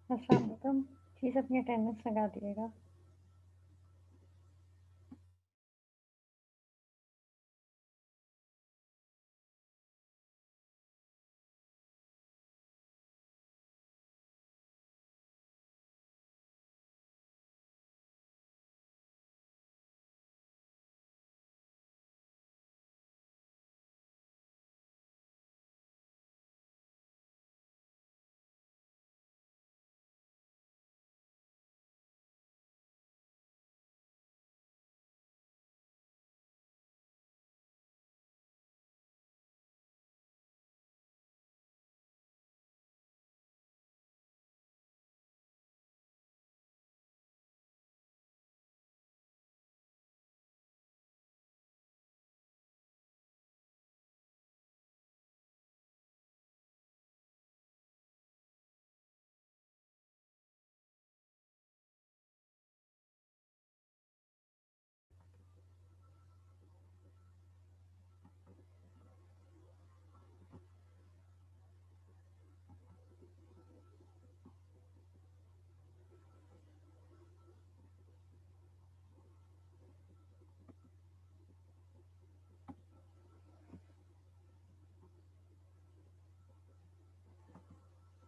अस्सलाम वालेकुम। प्लीज़ अपनी अटेंडेंस लगा दीजिएगा।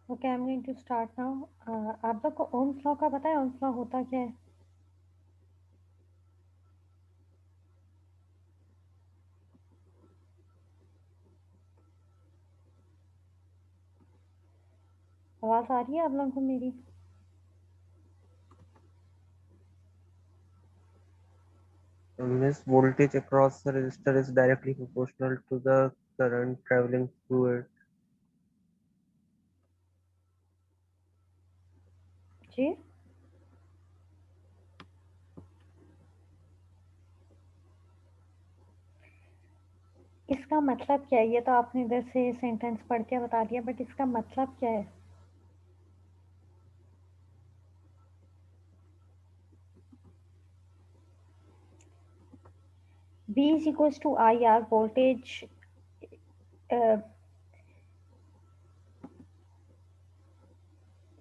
Okay, I am going to start now. आप लोग को ओम्स लॉ का पता है? ओम्स लॉ होता क्या है? आवाज़ आ रही है आप लोगों को मेरी? This voltage across the resistor is directly proportional to the current traveling through it. जी, इसका मतलब क्या है? ये तो आपने इधर से सेंटेंस पढ़ के बता दिया, बट इसका मतलब क्या है? V is equals to IR voltage.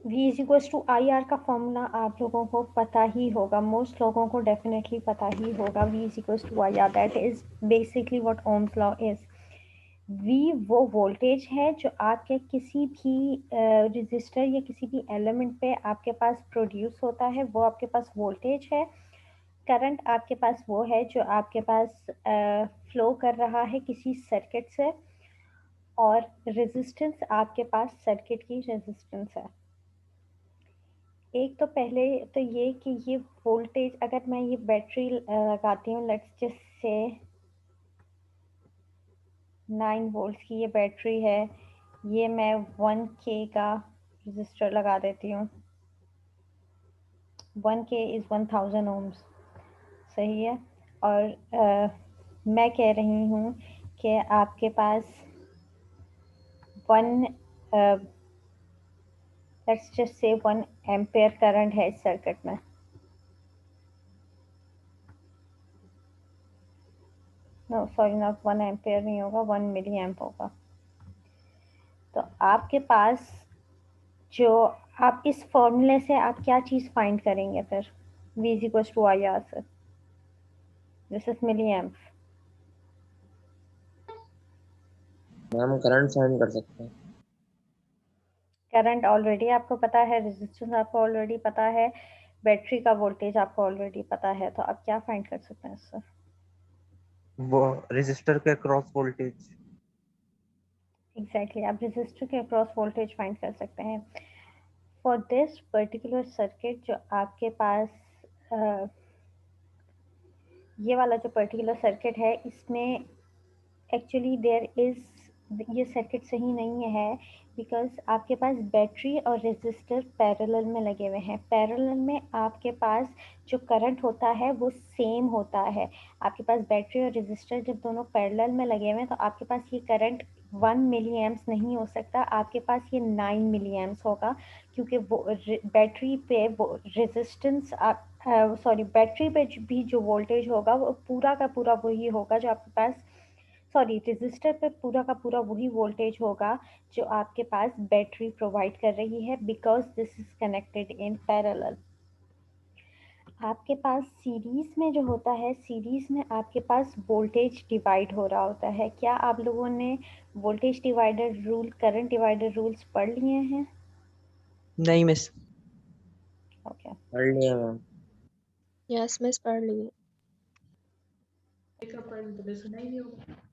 V is equals to IR का फॉर्मूला आप लोगों को पता ही होगा, मोस्ट लोगों को डेफिनेटली पता ही होगा। V is equals to IR, that is basically what Ohm's law is. V वो वोल्टेज है जो आपके किसी भी रजिस्टर या किसी भी एलिमेंट पे आपके पास प्रोड्यूस होता है, वो आपके पास वोल्टेज है। करंट आपके पास वो है जो आपके पास फ्लो कर रहा है किसी सर्किट से, और रेजिस्टेंस आपके पास सर्किट की रेजिस्टेंस है। एक तो पहले तो ये कि ये वोल्टेज, अगर मैं ये बैटरी लगाती हूँ, लेट्स जस्ट से 9 वोल्ट की ये बैटरी है, ये मैं 1K का रजिस्टर लगा देती हूँ। 1K इज़ 1000 ओम्स, सही है। और मैं कह रही हूँ कि आपके पास 1 let's just say 1 ampere current है इस सर्किट में। नो सॉरी, नॉट 1 एम्पेयर, नहीं होगा, 1 मिली एम्प होगा। तो आपके पास जो, आप इस फॉर्मूले से आप क्या चीज़ फाइंड करेंगे फिर? V is equal to I R से, दिस इज मिली एम्प। हम करंट फाइंड कर सकते हैं। करंट ऑलरेडी आपको पता है, रेजिस्टेंस आपको ऑलरेडी पता है, बैटरी का वोल्टेज आपको ऑलरेडी पता है, तो आप क्या फाइंड कर सकते हैं इससे? वो रेजिस्टर के क्रॉस वोल्टेज। एग्जैक्टली, आप रेजिस्टर के अक्रॉस वोल्टेज फाइंड कर सकते हैं। फॉर दिस पर्टिकुलर सर्किट जो आपके पास ये वाला जो पर्टिकुलर सर्किट है, इसमें एक्चुअली देयर इज, ये सर्किट सही नहीं है, बिकॉज आपके पास बैटरी और रेजिस्टर पैरेलल में लगे हुए हैं। पैरेलल में आपके पास जो करंट होता है वो सेम होता है। आपके पास बैटरी और रेजिस्टर जब दोनों पैरेलल में लगे हुए हैं, तो आपके पास ये करंट 1 मिली एम्प्स नहीं हो सकता, आपके पास ये 9 मिली एम्प्स होगा, क्योंकि वो बैटरी पे वो रेजिस्टेंस सॉरी बैटरी पे भी जो वोल्टेज होगा वो पूरा का पूरा वही होगा जो आपके पास, सॉरी रेजिस्टर पे पूरा का पूरा वही वोल्टेज होगा जो आपके पास बैटरी प्रोवाइड कर रही है, because this is connected in parallel. आपके पास सीरीज में जो होता है, सीरीज में आपके पास वोल्टेज डिवाइड हो रहा होता है। क्या आप लोगों ने voltage divider rule, current divider rules पढ़ लिए हैं? नहीं मिस। ओके पढ़ लिया मैम। यस मिस पढ़ ली।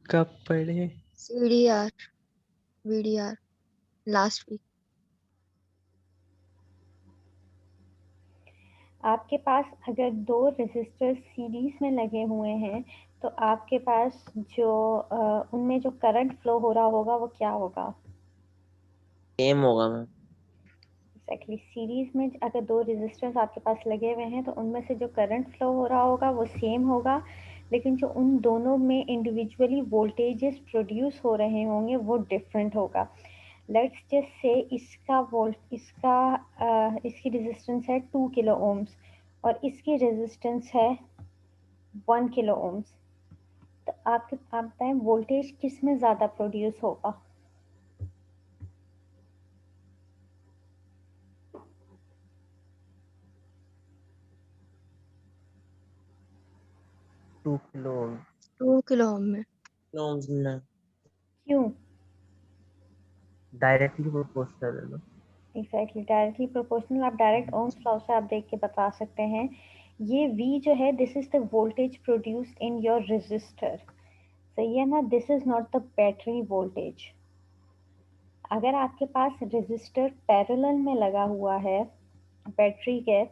कब पढ़े? CDR VDR last week. आपके पास अगर दो रेजिस्टर सीरीज में लगे हुए हैं तो आपके पास जो उनमें जो करंट फ्लो हो रहा होगा वो क्या होगा? सेम होगा मैम। एग्जैक्टली, सीरीज में अगर दो रेजिस्टेंस आपके पास लगे हुए हैं तो उनमें से जो करंट फ्लो हो रहा होगा वो सेम होगा, लेकिन जो उन दोनों में इंडिविजुअली वोल्टेजेस प्रोड्यूस हो रहे होंगे वो डिफरेंट होगा। लेट्स जस्ट से इसकी रेजिस्टेंस है 2 किलो ओम्स और इसकी रेजिस्टेंस है 1 किलो ओम्स। तो आप बताएं वोल्टेज किस में ज़्यादा प्रोड्यूस होगा? 2 किलो 2 किलो ओम में। ohms में क्यों? डायरेक्टली प्रोपोर्शनल है ना। Exactly, directly proportional. आप डायरेक्ट ओम्स लॉ से आप देख के बता सकते हैं। ये V जो है, this is the voltage produced in your resistor, सही है ना? This is not the battery voltage. अगर आपके पास रेजिस्टर पैरेलल में लगा हुआ है बैटरी के,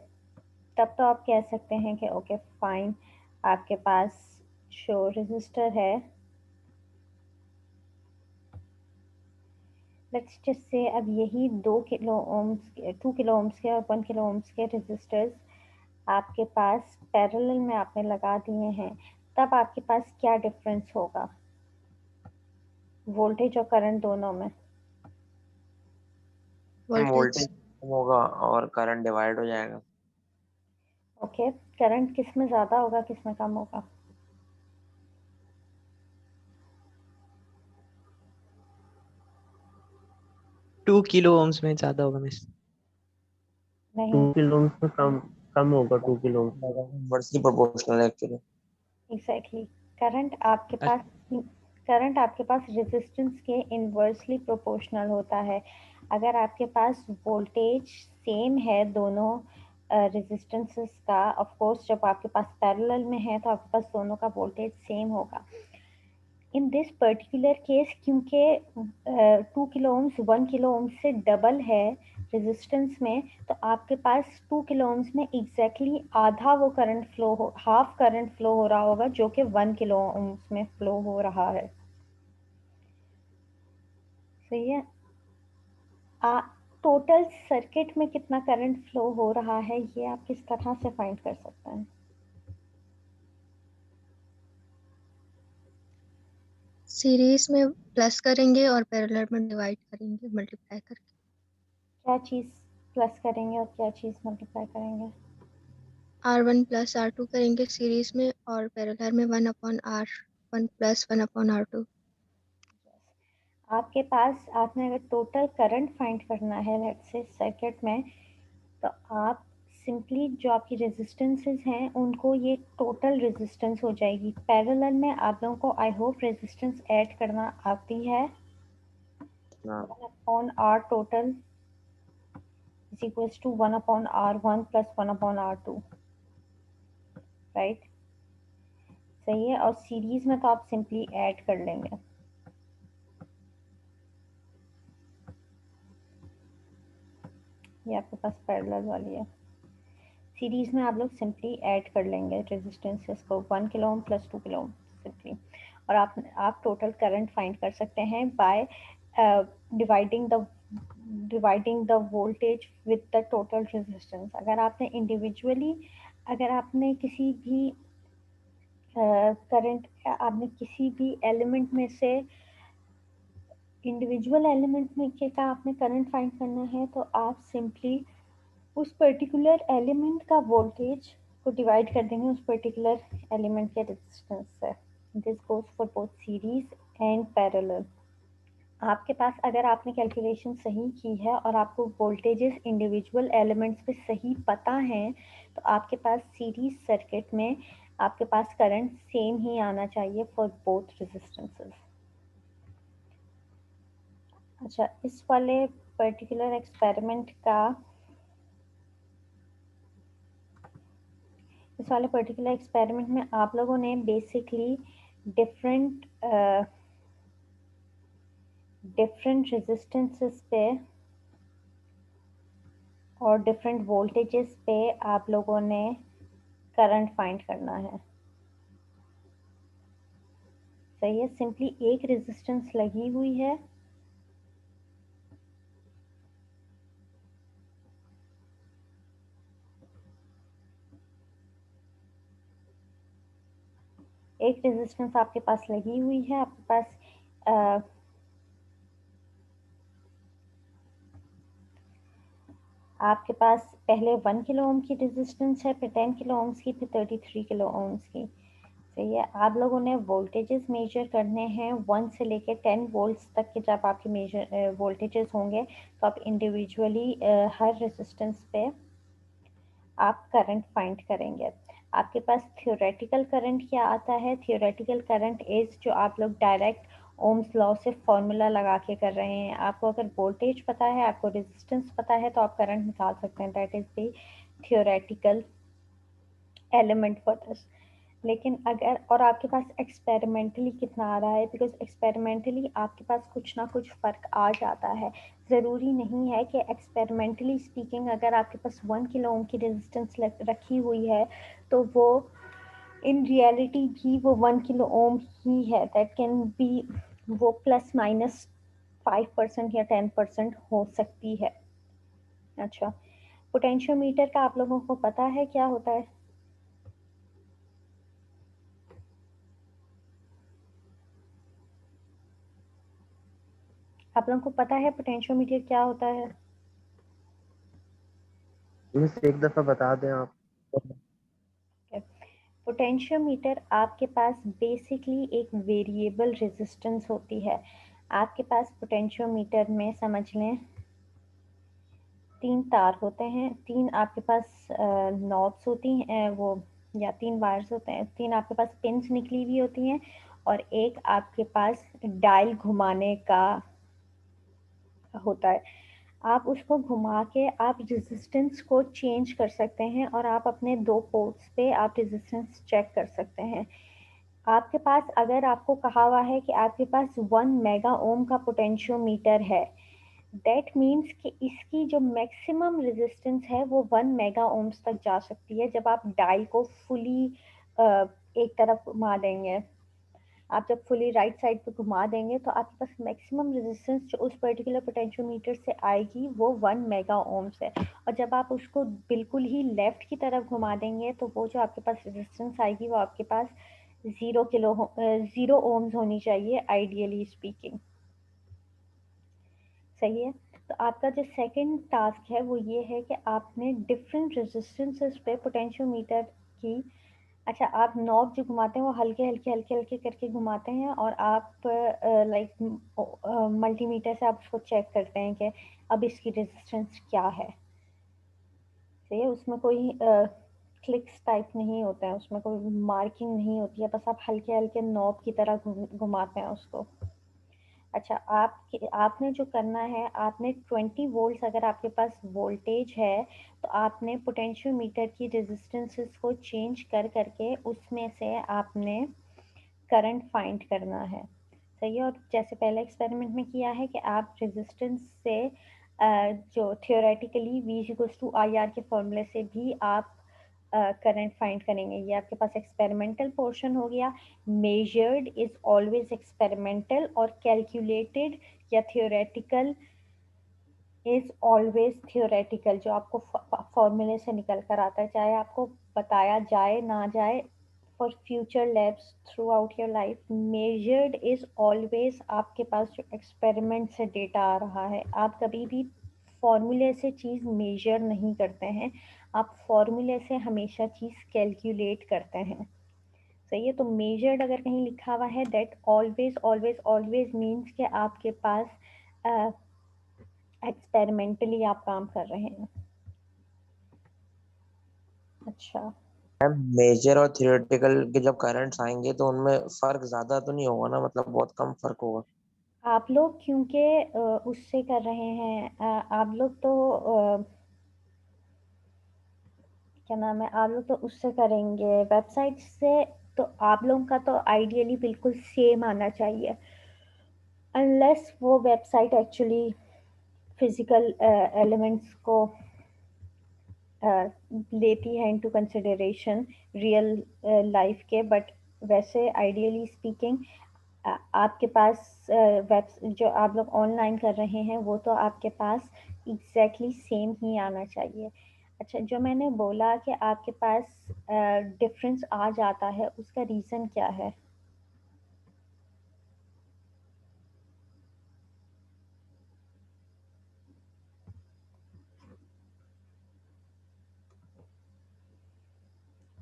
तब तो आप कह सकते हैं कि ओके फाइन, आपके पास जो रेजिस्टर है, लेट्स जस्ट से अब यही 2 किलो ओम्स, 2 किलो ओम्स के और 1 किलो ओम्स के रेजिस्टर्स आपके पास पैरेलल में आपने लगा दिए हैं, तब आपके पास क्या डिफरेंस होगा वोल्टेज और करंट दोनों में? वोल्टेज वोल्टेज कम होगा और करंट डिवाइड हो जाएगा। ओके, करंट किस में ज़्यादा होगा, किस में कम होगा? 2 किलो ओम्स में ज्यादा होगा मिस। 2 नहीं, किलो ohms में कम कम होगा 2 किलो ohms। इनवर्सली प्रोपोर्शनल है एक्चुअली। एग्जैक्टली, करंट आपके पास करंट आपके पास रेजिस्टेंस के इन्वर्सली प्रोपोर्शनल होता है। अगर आपके पास वोल्टेज सेम है दोनों रेजिस्टेंसेस का, ऑफ कोर्स जब आपके पास पैरेलल में है तो आपके पास दोनों का वोल्टेज सेम होगा। इन दिस पर्टिकुलर केस, क्योंकि 2 किलो ओम्स 1 किलो ओम्स से डबल है रेजिस्टेंस में, तो आपके पास 2 किलो ओम्स में एग्जैक्टली आधा वो करंट फ्लो हो, हाफ करंट फ्लो हो रहा होगा जो कि 1 किलो ओम्स में फ्लो हो रहा है, सही है? टोटल सर्किट में कितना करंट फ्लो हो रहा है ये आप किस तरह से फाइंड कर सकते हैं? सीरीज में प्लस करेंगे और पैरेलल में डिवाइड करेंगे मल्टीप्लाई करके। क्या चीज़ प्लस करेंगे और क्या चीज़ मल्टीप्लाई करेंगे? R1 प्लस R2 करेंगे सीरीज में और पैरेलल में 1/R1 प्लस 1/R2। आपके पास, आपने अगर टोटल करंट फाइंड करना है लेट्स से सर्किट में, तो आप सिंपली जो आपकी रेजिस्टेंसेस हैं उनको, ये टोटल रेजिस्टेंस हो जाएगी। पैरेलल में आप लोगों को आई होप रेजिस्टेंस ऐड करना आती है। हाँ 1 upon R total is equals to 1 upon R1 plus 1 upon R2, right? सही है। और सीरीज में तो आप सिंपली ऐड कर लेंगे। ये आपके पास पैरेलल वाली है। सीरीज में आप लोग सिंपली ऐड कर लेंगे रेजिस्टेंसेस को, 1 kilo ohm plus 2 kilo ohm simply, और आप टोटल करंट फाइंड कर सकते हैं by dividing the dividing the voltage with the total resistance. अगर आपने इंडिविजुअली, अगर आपने किसी भी करंट आपने किसी भी एलिमेंट में से, इंडिविजुअल एलिमेंट में के का आपने करंट फाइंड करना है, तो आप सिंपली उस पर्टिकुलर एलिमेंट का वोल्टेज को डिवाइड कर देंगे उस पर्टिकुलर एलिमेंट के रेजिस्टेंस से। This goes for both series and parallel. आपके पास अगर आपने कैलकुलेशन सही की है और आपको वोल्टेजेस इंडिविजुअल एलिमेंट्स पे सही पता है, तो आपके पास सीरीज सर्किट में आपके पास करंट सेम ही आना चाहिए फॉर बोथ रेजिस्टेंसेस। अच्छा, इस वाले पर्टिकुलर एक्सपेरिमेंट में आप लोगों ने बेसिकली डिफरेंट रेजिस्टेंसेस पे और डिफरेंट वोल्टेजेस पे आप लोगों ने करंट फाइंड करना है। सही है, सिंपली एक रेजिस्टेंस लगी हुई है, एक रेजिस्टेंस आपके पास लगी हुई है, आपके पास आपके पास पहले 1 किलो ओम की रेजिस्टेंस है, फिर 10 किलो ओम्स की, फिर 33 किलो ओम्स की। सही है, आप लोगों ने वोल्टेजेस मेजर करने हैं 1 से लेकर 10 वोल्ट्स तक के। जब आपके मेजर वोल्टेजेस होंगे तो आप इंडिविजुअली हर रेजिस्टेंस पे आप करंट फाइंड करेंगे। आपके पास थ्योरेटिकल करंट क्या आता है? थ्योरेटिकल करंट इज जो आप लोग डायरेक्ट ओम्स लॉ से फॉर्मूला लगा के कर रहे हैं। आपको अगर वोल्टेज पता है, आपको रेजिस्टेंस पता है, तो आप करंट निकाल सकते हैं। That is the theoretical element for this. लेकिन अगर और आपके पास एक्सपेरिमेंटली कितना आ रहा है, बिकॉज एक्सपेरिमेंटली आपके पास कुछ ना कुछ फ़र्क आ जाता है। ज़रूरी नहीं है कि एक्सपेरिमेंटली स्पीकिंग अगर आपके पास 1 किलो ओम की रेजिस्टेंस रखी हुई है तो वो इन रियलिटी भी वो 1 किलो ओम ही है। दैट कैन बी वो प्लस माइनस 5% या 10% हो सकती है। अच्छा, पोटेंशियोमीटर का आप लोगों को पता है क्या होता है? आप लोगों को पता है पोटेंशियोमीटर क्या होता है? मिस एक दफा बता दें आप। पोटेंशियोमीटर आपके पास बेसिकली एक वेरिएबल रेजिस्टेंस होती है। आपके पास पोटेंशियोमीटर में समझ लें 3 तार होते हैं, 3 आपके पास नॉब्स होती हैं, वो या 3 वायर्स होते हैं, 3 आपके पास पिन्स निकली हुई होती हैं और एक आपके पास डायल घुमाने का होता है। आप उसको घुमा के आप रेजिस्टेंस को चेंज कर सकते हैं और आप अपने 2 पोर्ट्स पे आप रेजिस्टेंस चेक कर सकते हैं। आपके पास अगर आपको कहा हुआ है कि आपके पास 1 मेगा ओम का पोटेंशियोमीटर है, दैट मीन्स कि इसकी जो मैक्सिमम रेजिस्टेंस है वो 1 मेगा ओम्स तक जा सकती है जब आप डायल को फुली एक तरफ घुमा देंगे। आप जब फुली राइट साइड पे घुमा देंगे तो आपके पास मैक्सिमम रेजिस्टेंस जो उस पर्टिकुलर पोटेंशियोमीटर से आएगी वो 1 मेगा ओम्स है। और जब आप उसको बिल्कुल ही लेफ्ट की तरफ घुमा देंगे तो वो जो आपके पास रेजिस्टेंस आएगी वो आपके पास 0 ओम्स होनी चाहिए आइडियली स्पीकिंग। सही है, तो आपका जो सेकंड टास्क है वो ये है कि आपने डिफरेंट रेजिस्टेंसेस पे पोटेंशियोमीटर की, अच्छा आप नॉब जो घुमाते हैं वो हल्के हल्के हल्के हल्के करके घुमाते हैं और आप लाइक मल्टीमीटर से आप उसको चेक करते हैं कि अब इसकी रेजिस्टेंस क्या है। सही है, उसमें कोई क्लिक्स टाइप नहीं होता है, उसमें कोई मार्किंग नहीं होती है, बस आप हल्के हल्के नॉब की तरह घुमाते हैं उसको। अच्छा, आपने जो करना है, आपने 20 वोल्ट्स अगर आपके पास वोल्टेज है तो आपने पोटेंशियोमीटर की रेजिस्टेंसेस को चेंज कर करके उसमें से आपने करंट फाइंड करना है। सही है, और जैसे पहले एक्सपेरिमेंट में किया है कि आप रेजिस्टेंस से जो theoretically V equals to I R के फॉर्मूले से भी आप करंट फाइंड करेंगे। ये आपके पास एक्सपेरिमेंटल पोर्शन हो गया। मेजर्ड इज ऑलवेज एक्सपेरिमेंटल और कैलकुलेटेड या थियोरेटिकल इज ऑलवेज थियोरेटिकल, जो आपको फॉर्मूले से निकल कर आता है, चाहे आपको बताया जाए ना जाए। For future labs through out your life, measured is always आपके पास जो एक्सपेरिमेंट से डेटा आ रहा है। आप कभी भी फॉर्मूले से चीज़ मेजर नहीं करते हैं, आप फॉर्मूले से हमेशा चीज़ कैलकुलेट करते हैं। सही है। तो मेजर्ड अगर कहीं लिखा हुआ है that always always always means कि आपके पास एक्सपेरिमेंटली आप काम कर रहे हैं। अच्छा, मैम मेजर और थियोरेटिकल के जब करंट्स आएंगे तो उनमें फर्क ज्यादा तो नहीं होगा ना, मतलब बहुत कम फर्क होगा। आप लोग क्योंकि उससे कर रहे हैं, आप लोग तो क्या नाम है, आप लोग तो उससे करेंगे वेबसाइट से, तो आप लोगों का तो आइडियली बिल्कुल सेम आना चाहिए, अनलेस वो वेबसाइट एक्चुअली फिजिकल एलिमेंट्स को लेती है इनटू कंसिडरेशन रियल लाइफ के, बट वैसे आइडियली स्पीकिंग आपके पास वेब जो आप लोग ऑनलाइन कर रहे हैं वो तो आपके पास एग्जैक्टली सेम ही आना चाहिए। अच्छा, जो मैंने बोला कि आपके पास डिफरेंस आ जाता है, उसका रीज़न क्या है?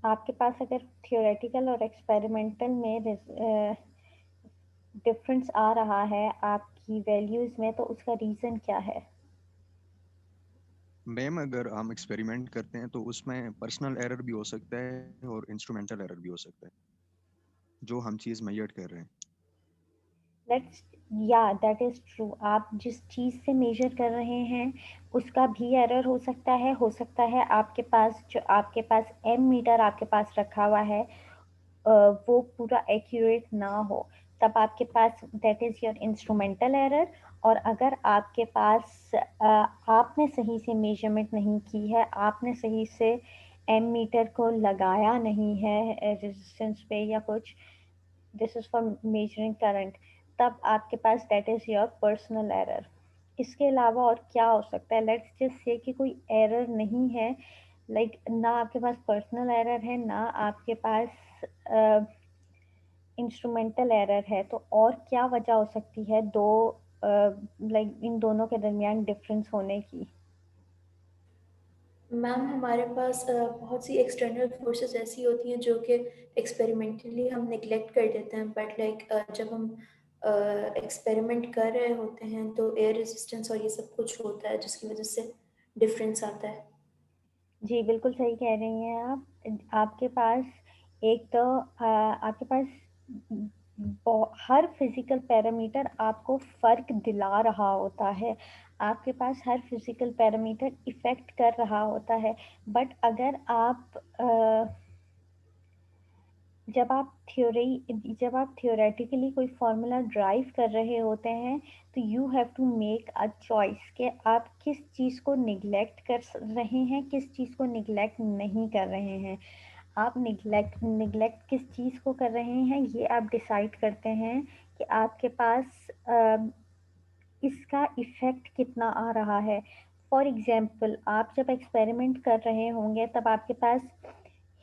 आपके पास अगर थियोरेटिकल और एक्सपेरिमेंटल में डिफरेंस आ रहा है आपकी वैल्यूज़ में, तो उसका रीज़न क्या है? मैम अगर हम एक्सपेरिमेंट करते हैं तो उसमें पर्सनल एरर भी हो सकता है और इंस्ट्रूमेंटल एरर भी हो सकता है, जो हम चीज़ मेजर कर रहे हैं। लेट्स, या दैट इज़ ट्रू। आप जिस चीज़ से मेजर कर रहे हैं उसका भी एरर हो सकता है आपके पास जो आपके पास एम मीटर आपके पास रखा हुआ है वो पूरा एक्यूरेट ना हो, तब आपके पास that is your instrumental error. और अगर आपके पास आपने सही से मेजरमेंट नहीं की है, आपने सही से एम मीटर को लगाया नहीं है रेजिस्टेंस पे या कुछ, this is for measuring current, तब आपके पास that is your personal error. इसके अलावा और क्या हो सकता है? लेट्स जस्ट से कि कोई एरर नहीं है, लाइक ना आपके पास पर्सनल एरर है ना आपके पास इंस्ट्रूमेंटल एरर है, तो और क्या वजह हो सकती है दो लाइक इन दोनों के दरमियान डिफरेंस होने की? मैम हमारे पास बहुत सी एक्सटर्नल फोर्सेस ऐसी होती हैं जो कि एक्सपेरिमेंटली हम निगलेक्ट कर देते हैं, बट लाइक जब हम एक्सपेरिमेंट कर रहे होते हैं तो एयर रेजिस्टेंस और ये सब कुछ होता है जिसकी वजह से डिफरेंस आता है। जी बिल्कुल सही कह रही हैं आप। आपके पास एक तो आपके पास हर फिजिकल पैरामीटर आपको फ़र्क दिला रहा होता है, आपके पास हर फिजिकल पैरामीटर इफ़ेक्ट कर रहा होता है। बट अगर आप जब आप थियोरेटिकली कोई फार्मूला ड्राइव कर रहे होते हैं, तो you have to make a choice कि आप किस चीज़ को निगलेक्ट कर रहे हैं, किस चीज़ को निगलेक्ट नहीं कर रहे हैं। आप निगलेक्ट निगलेक्ट किस चीज़ को कर रहे हैं ये आप डिसाइड करते हैं कि आपके पास इसका इफ़ेक्ट कितना आ रहा है। फॉर एग्ज़ाम्पल, आप जब एक्सपेरिमेंट कर रहे होंगे तब आपके पास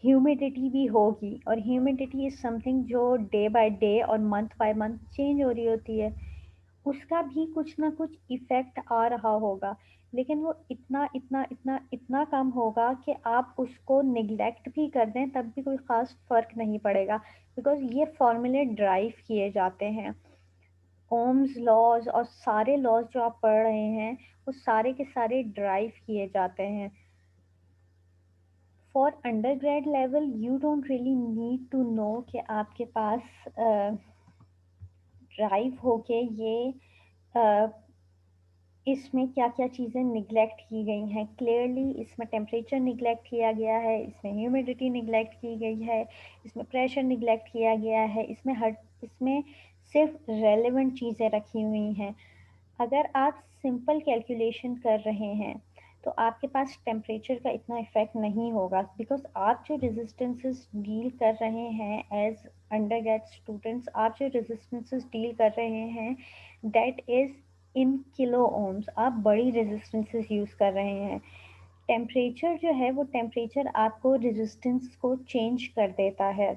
ह्यूमिडिटी भी होगी, और ह्यूमिडिटी इज़ समथिंग जो डे बाय डे और मंथ बाय मंथ चेंज हो रही होती है, उसका भी कुछ ना कुछ इफ़ेक्ट आ रहा होगा, लेकिन वो इतना इतना इतना इतना कम होगा कि आप उसको निगलेक्ट भी कर दें तब भी कोई ख़ास फ़र्क नहीं पड़ेगा, बिकॉज़ ये फार्मूले ड्राइव किए जाते हैं। ओम्स लॉज और सारे लॉज जो आप पढ़ रहे हैं वो सारे के सारे ड्राइव किए जाते हैं। For undergrad level you don't really need to know कि आपके पास ड्राइव होके ये इसमें क्या-क्या चीज़ें निगलेक्ट की गई हैं। क्लियरली इसमें टेम्परेचर निगलेक्ट किया गया है, इसमें ह्यूमिडिटी निगलेक्ट की गई है, इसमें प्रेशर निगलेक्ट किया गया है, इसमें सिर्फ रेलेवेंट चीज़ें रखी हुई हैं। अगर आप सिंपल कैलकुलेशन कर रहे हैं तो आपके पास टेम्परेचर का इतना इफ़ेक्ट नहीं होगा, बिकॉज़ आप जो रेजिस्टेंसेस डील कर रहे हैं एज अंडरग्रेड स्टूडेंट्स, आप जो रेजिस्टेंसेस डील कर रहे हैं that is in kilo ohms, आप बड़ी रेजिस्टेंसेस यूज़ कर रहे हैं। टेम्परेचर जो है वो टेम्परेचर आपको रेजिस्टेंस को चेंज कर देता है।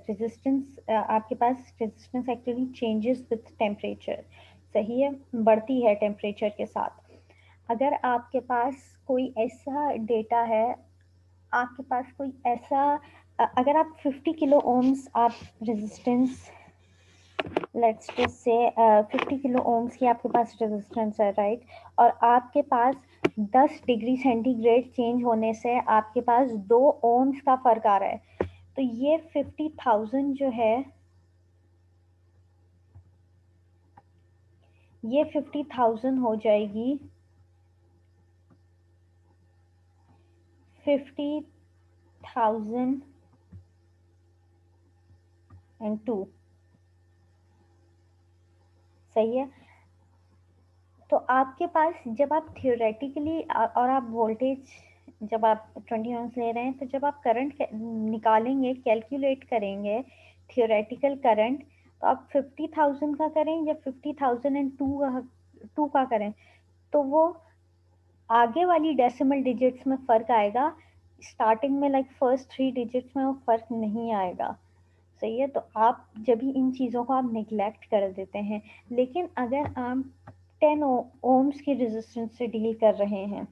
आपके पास resistance actually changes with temperature, सही है, बढ़ती है टेम्परेचर के साथ। अगर आपके पास कोई ऐसा डेटा है, आपके पास कोई ऐसा अगर आप 50 किलो ओम्स आप resistance, let's just say 50 kilo ohms की आपके पास रेजिस्टेंस है, राइट, और आपके पास 10 डिग्री सेंटीग्रेड चेंज होने से आपके पास 2 ओम्स का फर्क आ रहा है, तो ये 50,000 जो है, ये 50,000 हो जाएगी 50,002, सही है। तो आपके पास जब आप थियोरेटिकली और आप वोल्टेज जब आप 20 ओम्स ले रहे हैं, तो जब आप करंट निकालेंगे, कैलकुलेट करेंगे थियोरेटिकल करंट, तो आप 50,000 का करें या 50,002 का करें, तो वो आगे वाली डेसिमल डिजिट्स में फ़र्क आएगा, स्टार्टिंग में लाइक फर्स्ट 3 डिजिट्स में वो फ़र्क नहीं आएगा, सही है। तो आप जब भी इन चीज़ों को आप निगलेक्ट कर देते हैं, लेकिन अगर आप 10 ओम्स की रेजिस्टेंस से डील कर रहे हैं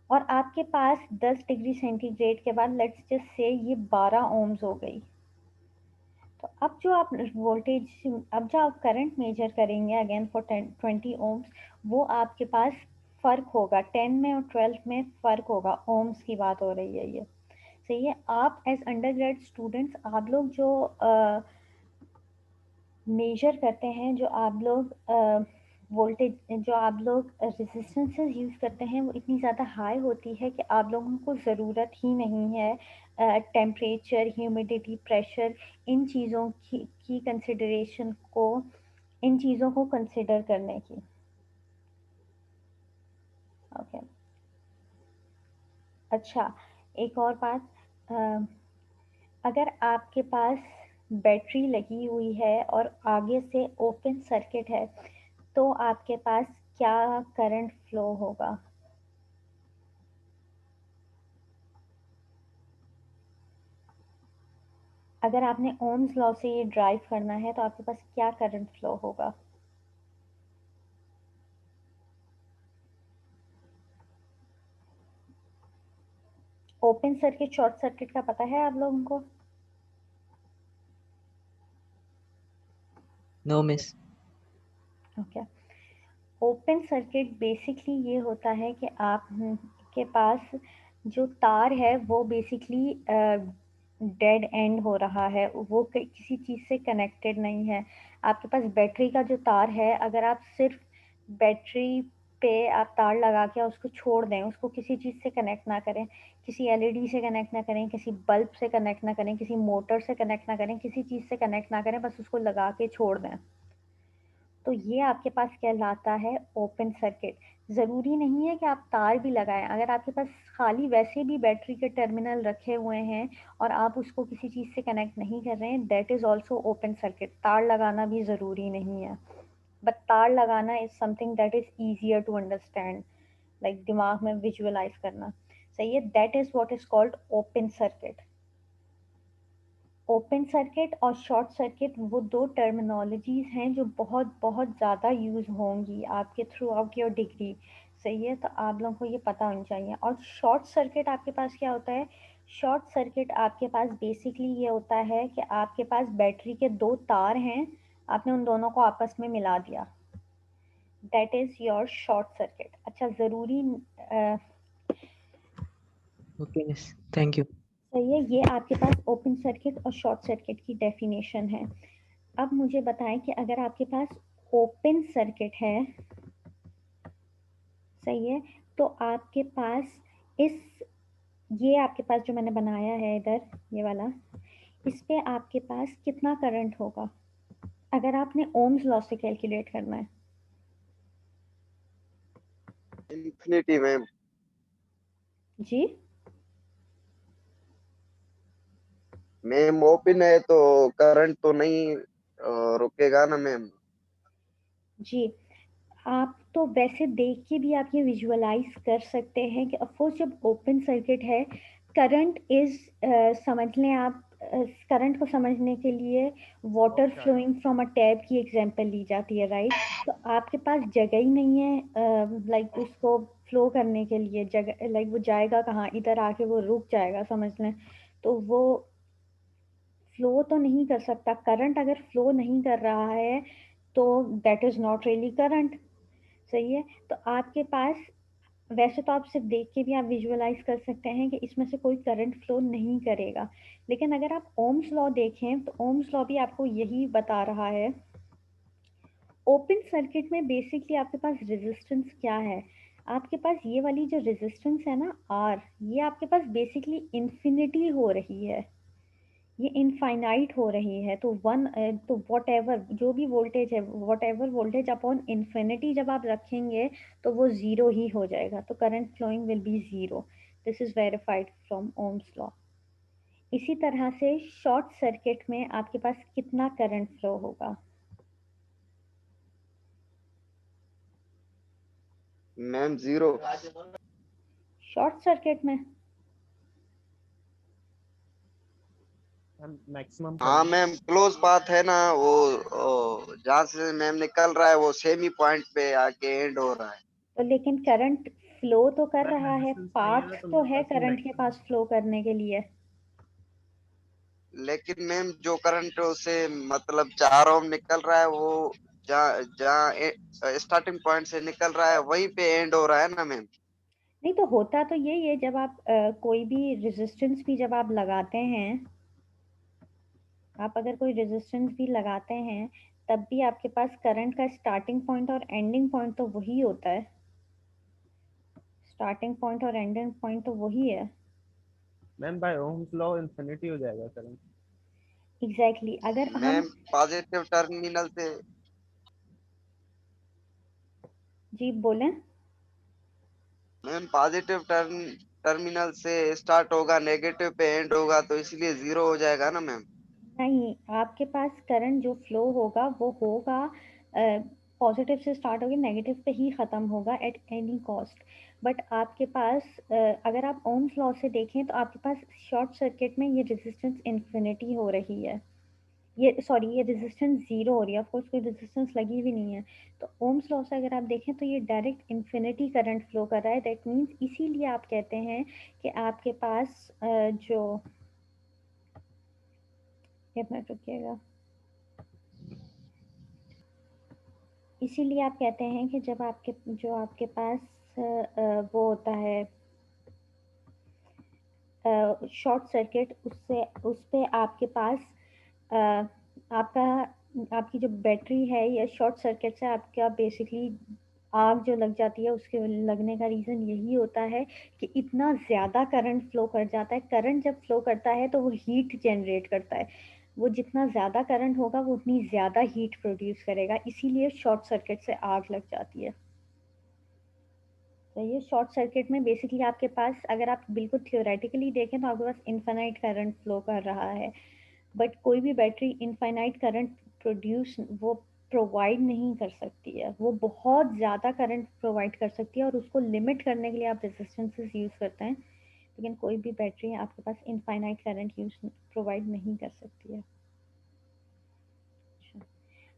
और आपके पास 10 डिग्री सेंटीग्रेड के बाद लेट्स जस्ट से ये 12 ओम्स हो गई, तो अब जो आप वोल्टेज, अब जो आप करंट मेजर करेंगे अगेन फॉर 20 ओम्स, वो आपके पास फ़र्क होगा, 10 में और 12 में फ़र्क होगा, ओम्स की बात हो रही है ये, सही है। आप एज अंडरग्रेड स्टूडेंट्स, आप लोग जो मेजर करते हैं, जो आप लोग वोल्टेज, जो आप लोग रेजिस्टेंसेस यूज़ करते हैं, वो इतनी ज़्यादा हाई होती है कि आप लोगों को ज़रूरत ही नहीं है टेम्परेचर, ह्यूमिडिटी, प्रेशर, इन चीज़ों की कंसिडरेशन को, इन चीज़ों को कंसिडर करने की, ओके। अच्छा, एक और बात, अगर आपके पास बैटरी लगी हुई है और आगे से ओपन सर्किट है, तो आपके पास क्या करंट फ्लो होगा? अगर आपने ओम्स लॉ से ये ड्राइव करना है, तो आपके पास क्या करंट फ्लो होगा? ओपन सर्किट, शॉर्ट सर्किट का पता है आप लोगों को? No miss. Okay, open circuit basically ये होता है कि आप के पास जो तार है वो बेसिकली डेड एंड हो रहा है, वो किसी चीज़ से कनेक्टेड नहीं है। आपके पास बैटरी का जो तार है, अगर आप सिर्फ बैटरी पे आप तार लगा के उसको छोड़ दें, उसको किसी चीज़ से कनेक्ट ना करें, किसी एलईडी से कनेक्ट ना करें, किसी बल्ब से कनेक्ट ना करें, किसी मोटर से कनेक्ट ना करें, किसी चीज़ से कनेक्ट ना करें, बस उसको लगा के छोड़ दें, तो ये आपके पास कहलाता है ओपन सर्किट। ज़रूरी नहीं है कि आप तार भी लगाएं, अगर आपके पास खाली वैसे भी बैटरी के टर्मिनल रखे हुए हैं और आप उसको किसी चीज़ से कनेक्ट नहीं कर रहे हैं, that is also open circuit. तार लगाना भी ज़रूरी नहीं है, बट तार लगाना is something that is easier to understand, like दिमाग में विजुअलाइज करना, सही है। That is what is called open circuit. Open circuit और शॉर्ट सर्किट वो दो टर्मिनोलॉजीज़ हैं जो बहुत बहुत ज़्यादा यूज़ होंगी आपके थ्रू आउट योर डिग्री, सही है। तो आप लोगों को ये पता होना चाहिए। और शॉर्ट सर्किट आपके पास क्या होता है? शॉर्ट सर्किट आपके पास बेसिकली ये होता है कि आपके पास बैटरी के 2 तार हैं, आपने उन दोनों को आपस में मिला दिया, that is your short circuit. अच्छा, ज़रूरी ओके मिस, थैंक यू। सही है, ये आपके पास ओपन सर्किट और शॉर्ट सर्किट की डेफिनेशन है। अब मुझे बताएं कि अगर आपके पास ओपन सर्किट है, सही है, तो आपके पास इस, ये आपके पास जो मैंने बनाया है इधर, ये वाला, इस पे आपके पास कितना करंट होगा अगर आपने ओम्स लॉ से कैलकुलेट करना है? Infinity ma'am. जी, मैम ओपन है तो करंट तो नहीं रुकेगा ना मैम। जी, आप तो वैसे देख के भी आप ये विजुअलाइज कर सकते हैं कि ऑफकोर्स जब ओपन सर्किट है, करंट इज, समझ लें आप, करंट को समझने के लिए water flowing from a tap की एग्जांपल ली जाती है, राइट। तो आपके पास जगह ही नहीं है लाइक उसको फ्लो करने के लिए, जगह लाइक वो जाएगा कहाँ, इधर आके वो रुक जाएगा, समझ लें। तो वो फ्लो तो नहीं कर सकता, करंट अगर फ्लो नहीं कर रहा है तो that is not really current, सही है। तो आपके पास वैसे तो आप सिर्फ देख के भी आप विजुअलाइज कर सकते हैं कि इसमें से कोई करंट फ्लो नहीं करेगा, लेकिन अगर आप ओम्स लॉ देखें तो ओम्स लॉ भी आपको यही बता रहा है। ओपन सर्किट में बेसिकली आपके पास रेजिस्टेंस क्या है, आपके पास ये वाली जो रेजिस्टेंस है ना आर, ये आपके पास बेसिकली इन्फिनिटी हो रही है, ये इनफाइनाइट हो रही है। तो तो वॉट एवर जो भी वोल्टेज है, what ever voltage upon infinity जब आप रखेंगे तो वो ज़ीरो ही हो जाएगा, तो current flowing will be zero. This is verified from Ohm's law. इसी तरह से शॉर्ट सर्किट में आपके पास कितना करंट फ्लो होगा? मैम 0। शॉर्ट सर्किट में मैक्सिमम हाँ मैम, क्लोज पाथ है ना वो जहाँ से मैम निकल रहा है वो सेमी पॉइंट पे आके एंड हो रहा है। तो लेकिन करंट फ्लो तो कर मैम रहा है, रेजिस्टेंस नहीं है ना, पाथ तो तो मेरे है पास ये करंट के मैक्सिमम। पास फ्लो करने के लिए। लेकिन मैम जो करंट उसे मतलब 4 ओम निकल रहा है वो जहाँ जहाँ स्टार्टिंग पॉइंट से निकल रहा है वहीं पे एंड हो रहा है ना मैम। नहीं तो होता तो यही है, जब आप कोई भी रेजिस्टेंस भी जब आप लगाते हैं, आप अगर कोई रेजिस्टेंस भी लगाते हैं तब भी आपके पास करंट का स्टार्टिंग पॉइंट और एंडिंग पॉइंट तो वही होता है, स्टार्टिंग पॉइंट और एंडिंग पॉइंट तो वही है। Ma'am by Ohm's law infinity हो जाएगा करंट। एग्जैक्टली अगर हम मैम पॉजिटिव टर्मिनल से जी बोलें। मैम पॉजिटिव टर्मिनल से स्टार्ट होगा, नेगेटिव पे एंड होगा, तो इसलिए 0 हो जाएगा ना मैम। नहीं, आपके पास करंट जो फ्लो होगा वो होगा पॉजिटिव से स्टार्ट होगी नेगेटिव पे ही ख़त्म होगा एट एनी कॉस्ट। बट आपके पास अगर आप ओम्स लॉ से देखें तो आपके पास शॉर्ट सर्किट में ये रेजिस्टेंस इन्फिनिटी हो रही है, ये सॉरी ये रेजिस्टेंस ज़ीरो हो रही है, ऑफ कोर्स कोई रेजिस्टेंस लगी भी नहीं है। तो ओम्स लॉ से अगर आप देखें तो ये डायरेक्ट इन्फिनिटी करंट फ्लो कर रहा है, दैट मीन्स इसीलिए आप कहते हैं कि आपके पास जो एक मिनट रुकिएगा, इसीलिए आप कहते हैं कि जब आपके पास वो होता है शॉर्ट सर्किट, उससे उस पे आपके पास अ, आपका आपकी जो बैटरी है या शॉर्ट सर्किट से आपका बेसिकली आग जो लग जाती है, उसके लगने का रीज़न यही होता है कि इतना ज़्यादा करंट फ्लो कर जाता है। करंट जब फ्लो करता है तो वो हीट जनरेट करता है, वो जितना ज़्यादा करंट होगा वो उतनी ज़्यादा हीट प्रोड्यूस करेगा, इसीलिए शॉर्ट सर्किट से आग लग जाती है। तो ये शॉर्ट सर्किट में बेसिकली आपके पास अगर आप बिल्कुल थियोरेटिकली देखें तो आपके पास इनफाइनाइट करंट फ्लो कर रहा है, बट कोई भी बैटरी इनफाइनाइट करंट प्रोड्यूस वो प्रोवाइड नहीं कर सकती है, वो बहुत ज़्यादा करंट प्रोवाइड कर सकती है और उसको लिमिट करने के लिए आप रेजिस्टेंसेस यूज़ करते हैं, लेकिन कोई भी बैटरी आपके पास इनफाइनाइट करंट यूज़ प्रोवाइड नहीं कर सकती है।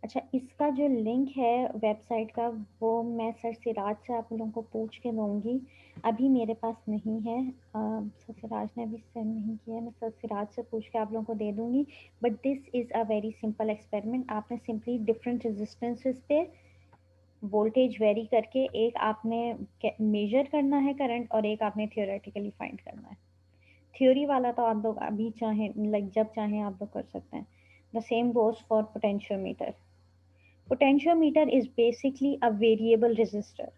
अच्छा, इसका जो लिंक है वेबसाइट का वो मैं सर सिराज से आप लोगों को पूछ के दूँगी, अभी मेरे पास नहीं है। सर सिराज ने अभी सेंड नहीं किया है, मैं सर सिराज से पूछ के आप लोगों को दे दूँगी। But this is a very simple experiment, आपने सिंपली डिफरेंट रेजिस्टेंसेस पे वोल्टेज वेरी करके एक आपने मेजर करना है करंट और एक आपने थियोरेटिकली फाइंड करना है। थ्योरी वाला तो आप लोग अभी चाहें लाइक जब चाहें आप लोग कर सकते हैं। The same goes for potentiometer. Potentiometer is basically a variable resistor,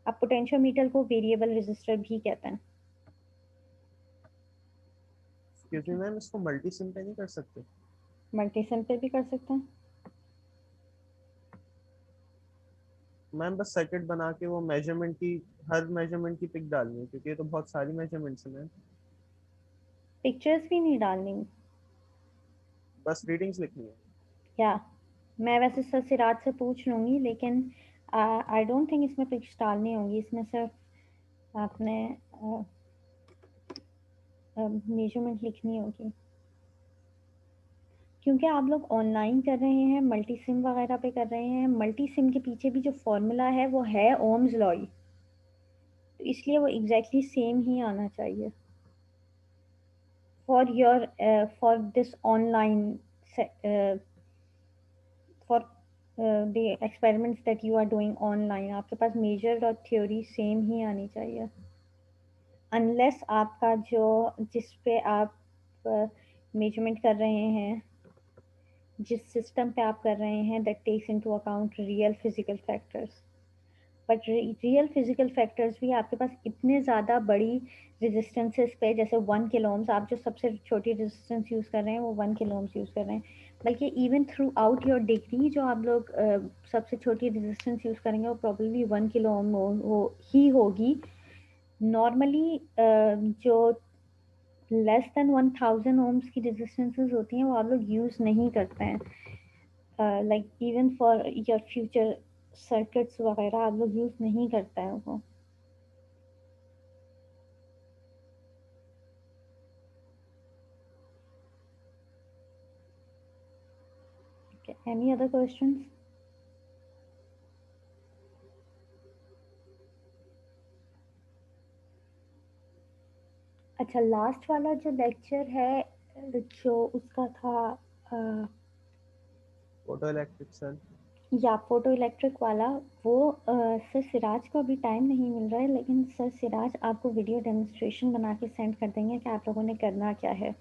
अब पोटेंशियोमीटर को वेरिएबल रेजिस्टर भी कहते हैं। एक्सक्यूज मी मैम, इसको मल्टी सिम पे नहीं कर सकते? मल्टीसिम पे भी कर सकते हैं। मैम बस सर्किट बना के वो मेजरमेंट की, हर मेजरमेंट की पिक डालनी है, क्योंकि ये तो बहुत सारी मेजरमेंट्स हैं मैम। पिक्चर्स भी नहीं डालनी, बस रीडिंग्स लिखनी है। या मैं वैसे सर सिराज से पूछ लूँगी, लेकिन आई डोंट थिंक इसमें पिक्स डालनी होंगी, इसमें सिर्फ आपने मेजरमेंट लिखनी होगी, क्योंकि आप लोग ऑनलाइन कर रहे हैं, मल्टी सिम वगैरह पे कर रहे हैं। मल्टी सिम के पीछे भी जो फॉर्मूला है वो है ओम्स लॉ ही, तो इसलिए वो एग्जैक्टली सेम ही आना चाहिए। for this online for the experiments that you are doing online, आपके पास measured और theory same ही आनी चाहिए, unless आपका जो जिस पे आप measurement कर रहे हैं, जिस सिस्टम पे आप कर रहे हैं, that takes into account real physical factors. But real physical factors भी आपके पास इतने ज़्यादा बड़ी रेजिस्टेंसेस पे, जैसे 1 किलो ओम्स, आप जो सबसे छोटी रेजिस्टेंस यूज़ कर रहे हैं वो 1 किलो ओम्स यूज़ कर रहे हैं, बल्कि even through out your degree जो आप लोग सबसे छोटी रेजिस्टेंस यूज़ करेंगे वो प्रॉब्लली 1 किलो ओम ही होगी. नॉर्मली जो लेस देन 1000 ओम्स की रेजिस्टेंसेस होती हैं वो आप लोग यूज़ नहीं करते हैं, like even for your future circuits वगैरह आप लोग यूज़ नहीं करते हैं वो. Okay, any other questions? अच्छा, लास्ट वाला जो लेक्चर है जो उसका था फोटो इलेक्ट्रिक सेल या फोटो इलेक्ट्रिक वाला, वो सर सिराज को अभी टाइम नहीं मिल रहा है, लेकिन सर सिराज आपको वीडियो डेमोन्स्ट्रेशन बना के सेंड कर देंगे कि आप लोगों ने करना क्या है.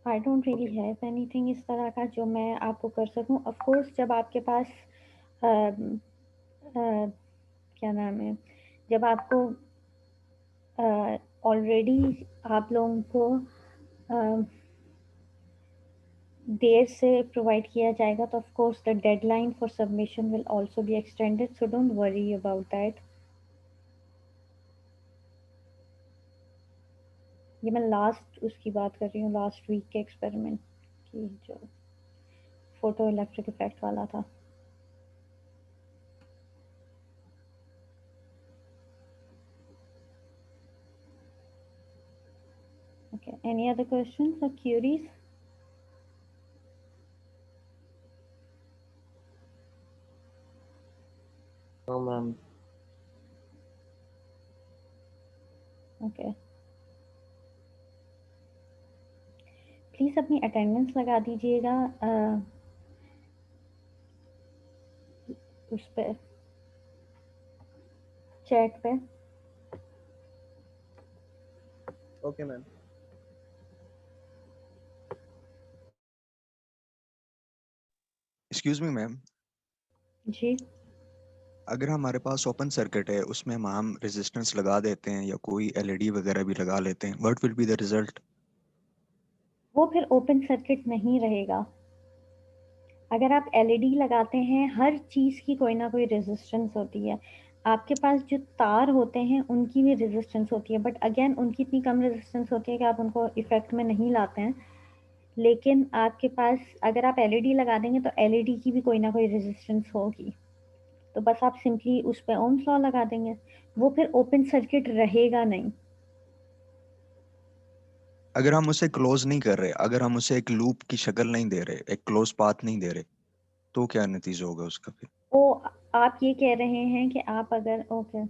I don't really have anything इस तरह का जो मैं आपको कर सकूं. ऑफ कोर्स जब आपके पास क्या नाम है, जब आपको ऑलरेडी आप लोगों को देर से प्रोवाइड किया जाएगा, तो of course the deadline for submission will also be extended, so don't worry about that. ये मैं लास्ट उसकी बात कर रही हूँ, लास्ट वीक के एक्सपेरिमेंट की जो फोटो इलेक्ट्रिक इफेक्ट वाला था. Okay, any other questions or queries? No ma'am. Okay. Please अपनी अटेंडेंस लगा दीजिएगा उस पे चैट पे. Okay ma'am. Excuse me ma'am, जी, अगर हमारे पास ओपन सर्किट है उसमें हम रेजिस्टेंस लगा देते हैं या कोई एलईडी वगैरह भी लगा लेते हैं, what will be the result? वो फिर ओपन सर्किट नहीं रहेगा. अगर आप एलईडी लगाते हैं, हर चीज़ की कोई ना कोई रेजिस्टेंस होती है. आपके पास जो तार होते हैं उनकी भी रेजिस्टेंस होती है, बट अगेन उनकी इतनी कम रेजिस्टेंस होती है कि आप उनको इफेक्ट में नहीं लाते हैं. लेकिन आपके पास अगर आप एलईडी लगा देंगे तो एलईडी की भी कोई ना कोई रेजिस्टेंस होगी, तो बस आप सिंपली उस पर ओम्स लॉ लगा देंगे, वो फिर ओपन सर्किट रहेगा नहीं. अगर हम उसे क्लोज नहीं कर रहे, अगर हम उसे एक लूप की शक्ल नहीं दे रहे, एक क्लोज पाथ नहीं दे रहे, तो क्या नतीजा होगा उसका फिर? ओ, आप ये कह रहे हैं कि आप अगर ओके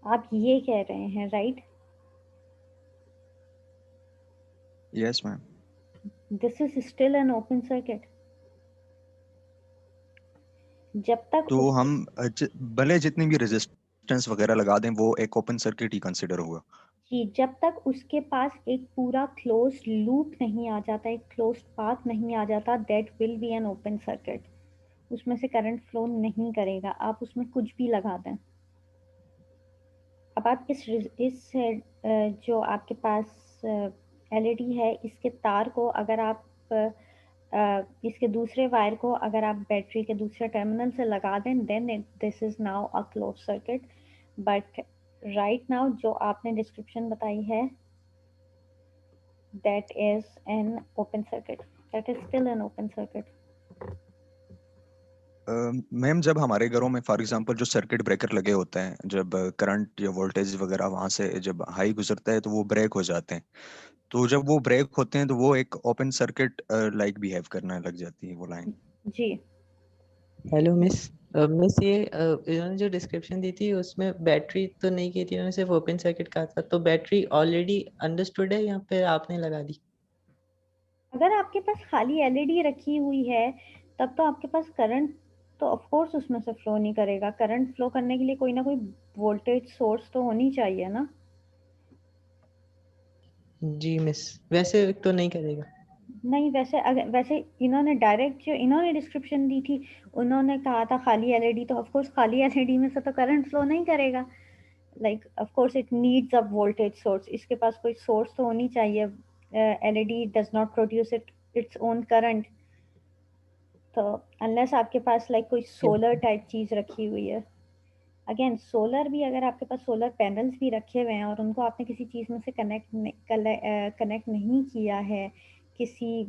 आप ये कह रहे हैं, right? Yes ma'am. This is still an open circuit. जब तक तो हम भले जितनी भी रेजिस्टेंस वगैरह लगा दें वो एक ओपन सर्किट ही कंसिडर होगा. कि जब तक उसके पास एक पूरा क्लोज लूप नहीं आ जाता, एक क्लोज पाथ नहीं आ जाता, that will be an open circuit. उसमें से करंट फ्लो नहीं करेगा, आप उसमें कुछ भी लगा दें. अब आप इस जो आपके पास एलईडी है, इसके तार को अगर आप इसके दूसरे वायर को अगर आप बैटरी के दूसरे टर्मिनल से लगा दें, then this is now a close circuit. But right now जो आपने डिस्क्रिप्शन बताई है, that is an open circuit, that is still an open circuit. Ma'am जब हमारे घरों में फॉर एग्जांपल जो सर्किट ब्रेकर लगे होते हैं, जब करंट या वोल्टेज वगैरह वहां से जब हाई गुजरता है तो वो ब्रेक हो जाते हैं, तो जब वो ब्रेक होते हैं तो वो एक ओपन सर्किट लाइक बिहेव करने लग जाती है वो लाइन। जी हेलो मिस। मिस ये इन्होंने जो डिस्क्रिप्शन दी थी उसमें बैटरी तो नहीं की थी, उन्होंने सिर्फ ओपन सर्किट कहा था, तो बैटरी ऑलरेडी अंडरस्टूड है या फिर आपने लगा दी? अगर आपके पास खाली एलईडी रखी हुई है तब तो आपके पास करंट तो ऑफ कोर्स उसमें से फ्लो नहीं करेगा। करंट फ्लो करने के लिए कोई ना कोई वोल्टेज सोर्स तो होनी चाहिए ना। जी मिस, वैसे तो नहीं करेगा। नहीं वैसे इन्होंने डायरेक्ट जो इन्होंने डिस्क्रिप्शन दी थी उन्होंने कहा था खाली एलईडी, तो ऑफ कोर्स खाली एलईडी में से तो करंट फ्लो नहीं करेगा। Like of course it needs a voltage source, इसके पास कोई सोर्स तो होनी चाहिए। LED does not produce its own current. तो अनलेस आपके पास लाइक कोई सोलर टाइप चीज रखी हुई है। अगेन सोलर भी, अगर आपके पास सोलर पैनल्स भी रखे हुए हैं और उनको आपने किसी चीज में से कनेक्ट नहीं किया है किसी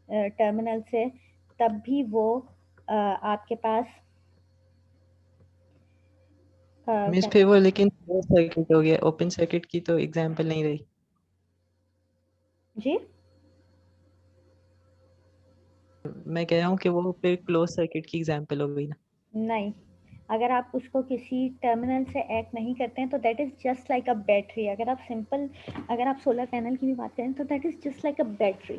टर्मिनल से, तब भी वो आपके पास मिस क्या फिर वो लेकिन क्लोज सर्किट हो गया, ओपन सर्किट की तो एग्जांपल नहीं रही। जी मैं कह रहा हूँ कि वो फिर क्लोज सर्किट की एग्जांपल हो गई ना। नहीं, अगर आप उसको किसी टर्मिनल से एक्ट नहीं करते हैं तो that is just like a battery. अगर आप सोलर पैनल की भी बात करें तो that is just like a battery.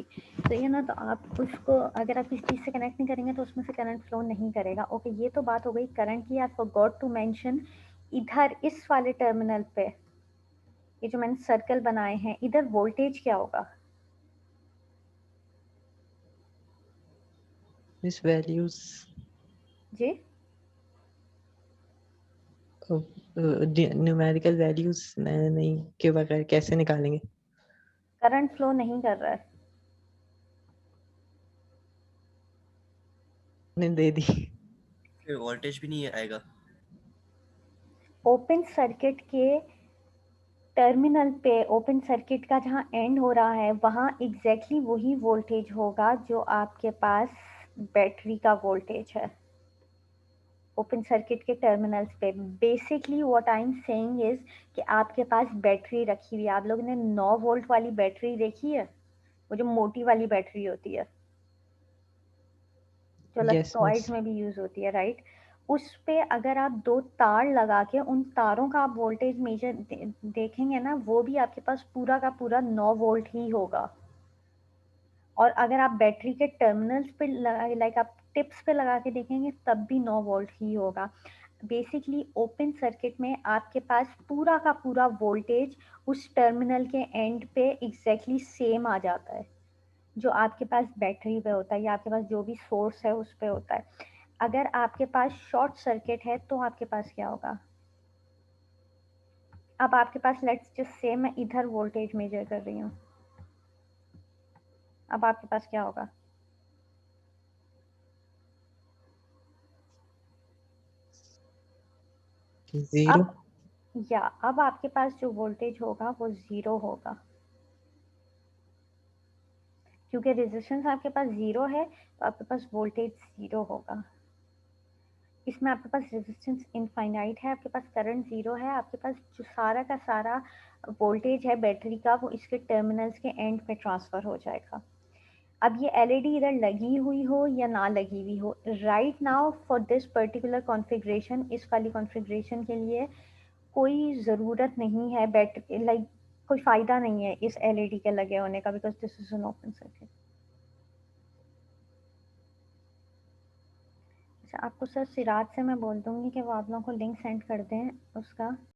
तो ये ना, तो आप उसको अगर आप किसी चीज़ से कनेक्ट नहीं करेंगे तो उसमें से करंट फ्लो नहीं करेगा। ओके, ये तो बात हो गई करंट की। आई फॉरगॉट टू मेंशन, इधर इस वाले टर्मिनल पे ये जो मैंने सर्कल बनाए हैं, इधर वोल्टेज क्या होगा? मिस वैल्यूज जी न्यूमेरिकल वैल्यूज नहीं के बगैर कैसे निकालेंगे? करंट फ्लो नहीं कर रहा है। ने दे दी। फिर वोल्टेज भी नहीं आएगा। ओपन सर्किट के टर्मिनल पे, ओपन सर्किट का जहाँ एंड हो रहा है वहाँ एग्जैक्टली वही वोल्टेज होगा जो आपके पास बैटरी का वोल्टेज है ओपन सर्किट के टर्मिनल्स पे। Basically what I am saying is कि आपके पास बैटरी रखी हुई है। आप लोगों ने 9 वोल्ट वाली बैटरी देखी है, वो जो मोटी वाली बैटरी होती है जो यस टॉयज मिस। में भी यूज होती है, राइट? उस पे अगर आप 2 तार लगा के उन तारों का आप वोल्टेज मेजर देखेंगे ना, वो भी आपके पास पूरा का पूरा 9 वोल्ट ही होगा। और अगर आप बैटरी के टर्मिनल्स पे लाइक आप टिप्स पे लगा के देखेंगे तब भी 9 वोल्ट ही होगा। बेसिकली ओपन सर्किट में आपके पास पूरा का पूरा वोल्टेज उस टर्मिनल के एंड पे एग्जैक्टली सेम आ जाता है जो आपके पास बैटरी पे होता है या आपके पास जो भी सोर्स है उस पे होता है। अगर आपके पास शॉर्ट सर्किट है तो आपके पास क्या होगा? अब आपके पास लेट्स जस्ट से मैं इधर वोल्टेज मेजर कर रही हूँ, अब आपके पास क्या होगा? जीरो। अब आपके पास जो वोल्टेज होगा वो 0 होगा, क्योंकि रेजिस्टेंस आपके पास 0 है तो आपके पास वोल्टेज 0 होगा। इसमें आपके पास रेजिस्टेंस इनफाइनाइट है, आपके पास करंट 0 है, आपके पास जो सारा का सारा वोल्टेज है बैटरी का वो इसके टर्मिनल्स के एंड पे ट्रांसफ़र हो जाएगा। अब ये एलईडी इधर लगी हुई हो या ना लगी हुई हो, right now for this particular configuration, इस वाली कॉन्फ़िगरेशन के लिए कोई ज़रूरत नहीं है बैटरी, लाइक कोई फ़ायदा नहीं है इस एलईडी के लगे होने का, because this is an open circuit. अच्छा, आपको सर सिराज से मैं बोल दूंगी कि वो आप लोगों को लिंक सेंड कर दें उसका।